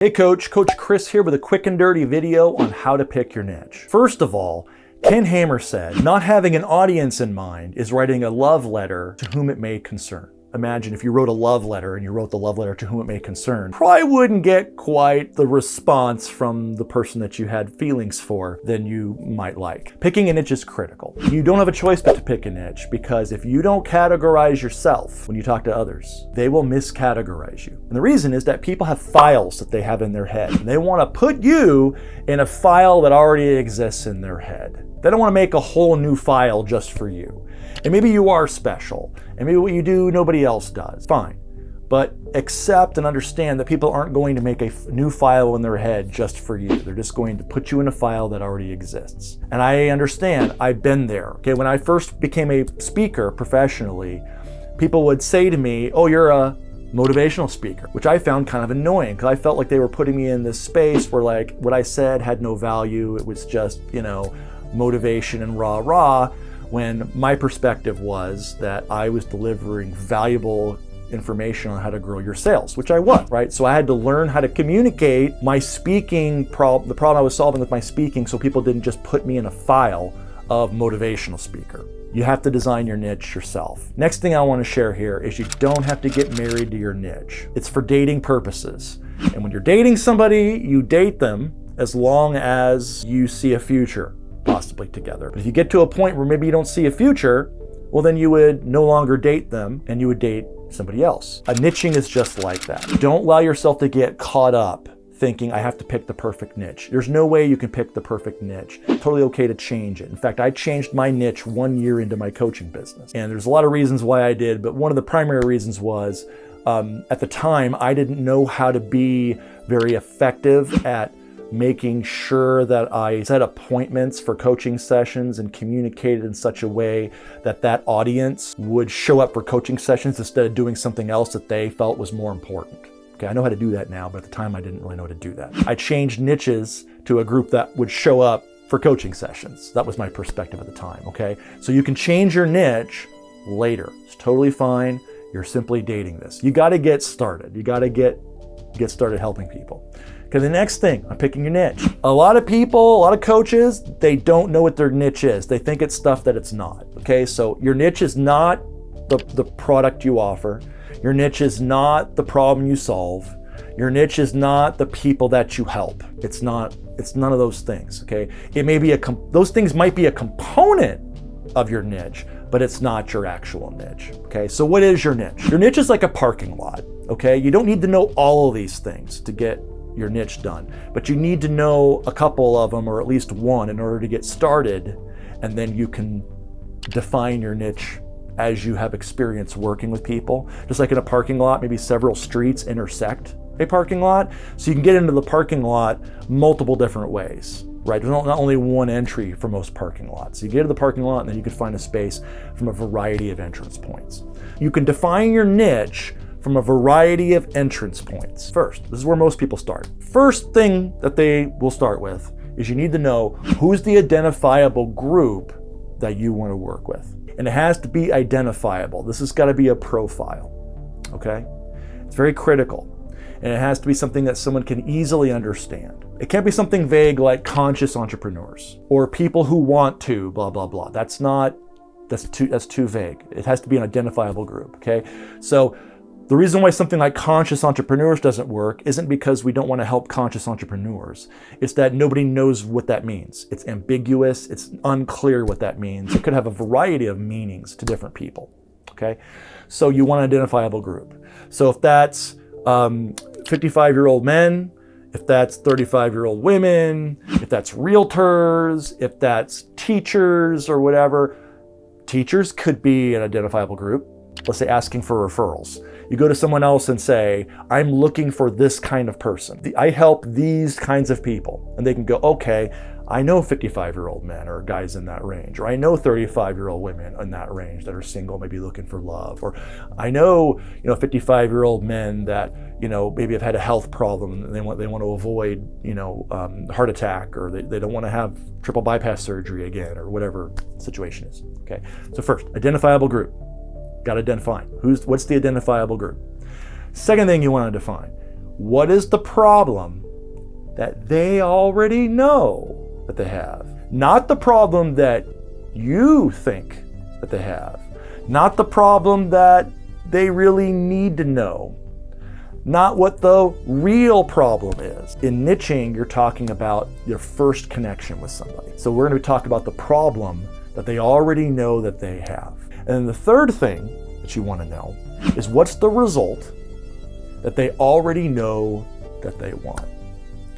Hey Coach Chris here with a quick and dirty video on how to pick your niche. First of all, Ken Hammer said, not having an audience in mind is writing a love letter to whom it may concern. Imagine if you wrote a love letter and you wrote the love letter to whom it may concern. Probably wouldn't get quite the response from the person that you had feelings for than you might like. Picking a niche is critical. You don't have a choice but to pick a niche, because if you don't categorize yourself when you talk to others, they will miscategorize you. And the reason is that people have files that they have in their head, and they want to put you in a file that already exists in their head. They don't want to make a whole new file just for you. And maybe you are special, and maybe what you do nobody else does. Fine. But accept and understand that people aren't going to make a new file in their head just for you. They're just going to put you in a file that already exists. And I understand, I've been there. Okay, when I first became a speaker professionally, people would say to me, "Oh, you're a motivational speaker," which I found kind of annoying, because I felt like they were putting me in this space where like what I said had no value. It was just, motivation and rah, when my perspective was that I was delivering valuable information on how to grow your sales, which I was, right? So I had to learn how to communicate my speaking problem, the problem I was solving with my speaking, so people didn't just put me in a file of motivational speaker. You have to design your niche yourself. Next thing I want to share here is you don't have to get married to your niche. It's for dating purposes. And when you're dating somebody, you date them as long as you see a future possibly together. But if you get to a point where maybe you don't see a future, well, then you would no longer date them and you would date somebody else. A niching is just like that. Don't allow yourself to get caught up thinking I have to pick the perfect niche. There's no way you can pick the perfect niche. It's totally okay to change it. In fact, I changed my niche 1 year into my coaching business. And there's a lot of reasons why I did, but one of the primary reasons was at the time, I didn't know how to be very effective at making sure that I set appointments for coaching sessions and communicated in such a way that that audience would show up for coaching sessions instead of doing something else that they felt was more important. Okay, I know how to do that now, but at the time I didn't really know how to do that. I changed niches to a group that would show up for coaching sessions. That was my perspective at the time, okay? So you can change your niche later. It's totally fine. You're simply dating this. You gotta get started. You gotta get started helping people. Okay, the next thing, I'm picking your niche. A lot of people, a lot of coaches, they don't know what their niche is. They think it's stuff that it's not. Okay, so your niche is not the product you offer. Your niche is not the problem you solve. Your niche is not the people that you help. It's none of those things, okay? It may be those things might be a component of your niche, but it's not your actual niche, okay? So what is your niche? Your niche is like a parking lot, okay? You don't need to know all of these things to get your niche done, but you need to know a couple of them, or at least one, in order to get started, and then you can define your niche as you have experience working with people. Just like in a parking lot, maybe several streets intersect a parking lot, so you can get into the parking lot multiple different ways, right? There's not only one entry for most parking lots. You get to the parking lot and then you can find a space from a variety of entrance points. You can define your niche from a variety of entrance points. First, this is where most people start. First thing that they will start with is you need to know who's the identifiable group that you want to work with. And it has to be identifiable. This has got to be a profile, okay? It's very critical. And it has to be something that someone can easily understand. It can't be something vague like conscious entrepreneurs or people who want to, blah, blah, blah. That's too vague. It has to be an identifiable group, okay? So the reason why something like conscious entrepreneurs doesn't work isn't because we don't want to help conscious entrepreneurs. It's that nobody knows what that means. It's ambiguous. It's unclear what that means. It could have a variety of meanings to different people, okay? So you want an identifiable group. So if that's 55-year-old men, if that's 35-year-old women, if that's realtors, if that's teachers or whatever, teachers could be an identifiable group. Let's say asking for referrals. You go to someone else and say, I'm looking for this kind of person. I help these kinds of people. And they can go, okay, I know 55-year-old men or guys in that range, or I know 35-year-old women in that range that are single, maybe looking for love, or I know, 55-year-old men that, maybe have had a health problem and they want to avoid, heart attack, or they don't want to have triple bypass surgery again, or whatever the situation is. Okay. So first, identifiable group. Got to define what's the identifiable group. Second thing you want to define, what is the problem that they already know that they have? Not the problem that you think that they have. Not the problem that they really need to know. Not what the real problem is. In niching, you're talking about your first connection with somebody. So we're going to talk about the problem that they already know that they have. And then the third thing that you want to know is what's the result that they already know that they want.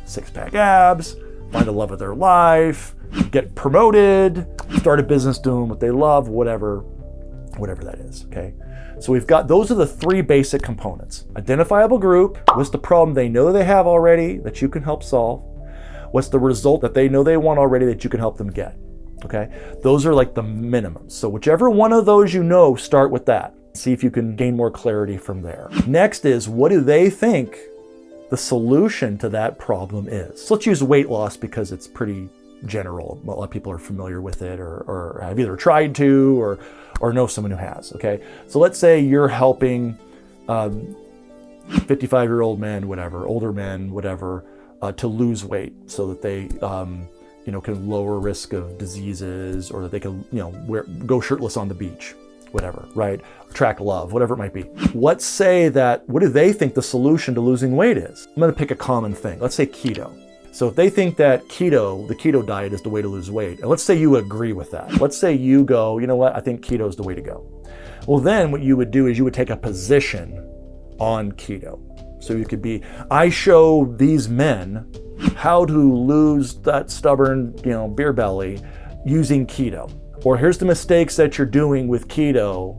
Six-pack abs, find the love of their life, get promoted, start a business doing what they love, whatever that is, okay? So we've got, those are the three basic components. Identifiable group, what's the problem they know they have already that you can help solve? What's the result that they know they want already that you can help them get, okay? Those are like the minimums. So whichever one of those you know, start with that. See if you can gain more clarity from there. Next is, what do they think the solution to that problem is? So let's use weight loss because it's pretty general. A lot of people are familiar with it or have either tried to or know someone who has, okay? So let's say you're helping 55-year-old men, whatever, older men, whatever, to lose weight so that they can lower risk of diseases, or that they can go shirtless on the beach, whatever, right? Attract love, whatever it might be. What do they think the solution to losing weight is? I'm gonna pick a common thing. Let's say keto. So if they think that the keto diet is the way to lose weight, and let's say you agree with that. Let's say you go, you know what, I think keto is the way to go. Well, then what you would do is you would take a position on keto. So you could be, I show these men how to lose that stubborn, beer belly using keto. Or here's the mistakes that you're doing with keto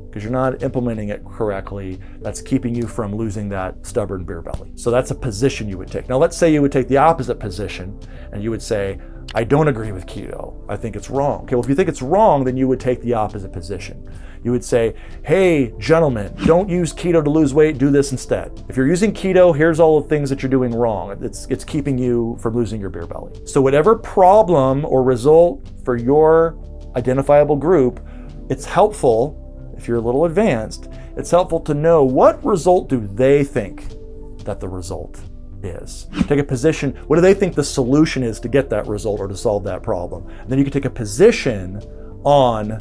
because you're not implementing it correctly. That's keeping you from losing that stubborn beer belly. So that's a position you would take. Now let's say you would take the opposite position and you would say, I don't agree with keto. I think it's wrong. Okay, well, if you think it's wrong, then you would take the opposite position. You would say, hey, gentlemen, don't use keto to lose weight, do this instead. If you're using keto, here's all the things that you're doing wrong. It's keeping you from losing your beer belly. So whatever problem or result for your identifiable group, it's helpful, if you're a little advanced, it's helpful to know what result do they think that the result is. Take a position, what do they think the solution is to get that result or to solve that problem? And then you can take a position on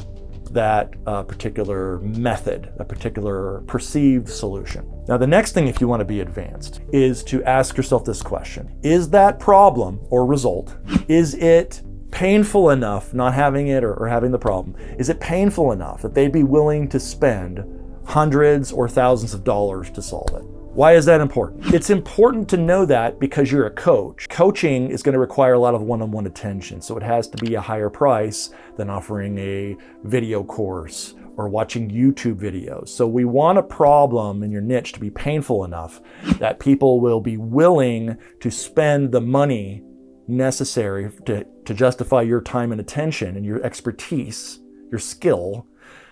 that particular method, a particular perceived solution. Now the next thing, if you want to be advanced, is to ask yourself this question. Is that problem or result, is it painful enough not having it or having the problem? Is it painful enough that they'd be willing to spend hundreds or thousands of dollars to solve it? Why is that important? It's important to know that because you're a coach. Coaching is going to require a lot of one-on-one attention, so it has to be a higher price than offering a video course or watching YouTube videos. So we want a problem in your niche to be painful enough that people will be willing to spend the money necessary to justify your time and attention and your expertise, your skill,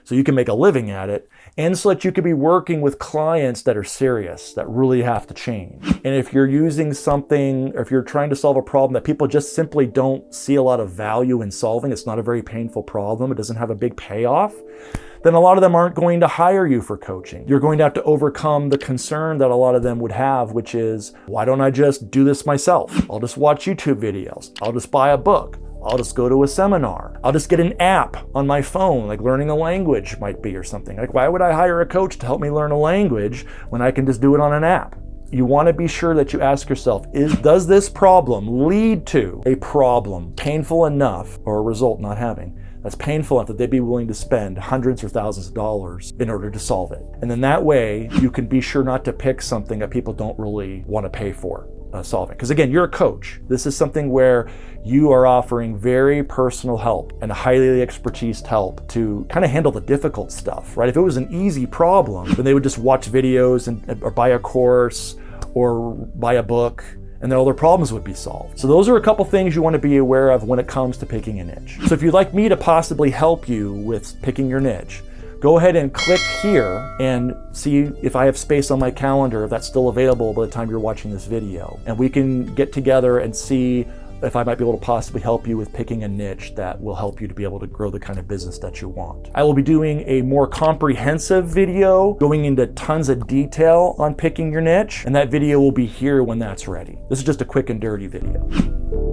so you can make a living at it, and so that you can be working with clients that are serious, that really have to change. And if you're using something, or if you're trying to solve a problem that people just simply don't see a lot of value in solving, it's not a very painful problem, it doesn't have a big payoff, then a lot of them aren't going to hire you for coaching. You're going to have to overcome the concern that a lot of them would have, which is, why don't I just do this myself? I'll just watch YouTube videos. I'll just buy a book. I'll just go to a seminar. I'll just get an app on my phone, like learning a language might be or something. Like, why would I hire a coach to help me learn a language when I can just do it on an app? You want to be sure that you ask yourself, does this problem lead to a problem painful enough, or a result not having, that's painful enough that they'd be willing to spend hundreds or thousands of dollars in order to solve it? And then that way you can be sure not to pick something that people don't really want to pay for solving. Because again, you're a coach. This is something where you are offering very personal help and highly expertised help to kind of handle the difficult stuff, right? If it was an easy problem, then they would just watch videos or buy a course or buy a book, and then all their problems would be solved. So those are a couple things you want to be aware of when it comes to picking a niche. So if you'd like me to possibly help you with picking your niche, go ahead and click here and see if I have space on my calendar, if that's still available by the time you're watching this video. And we can get together and see if I might be able to possibly help you with picking a niche that will help you to be able to grow the kind of business that you want. I will be doing a more comprehensive video going into tons of detail on picking your niche, and that video will be here when that's ready. This is just a quick and dirty video.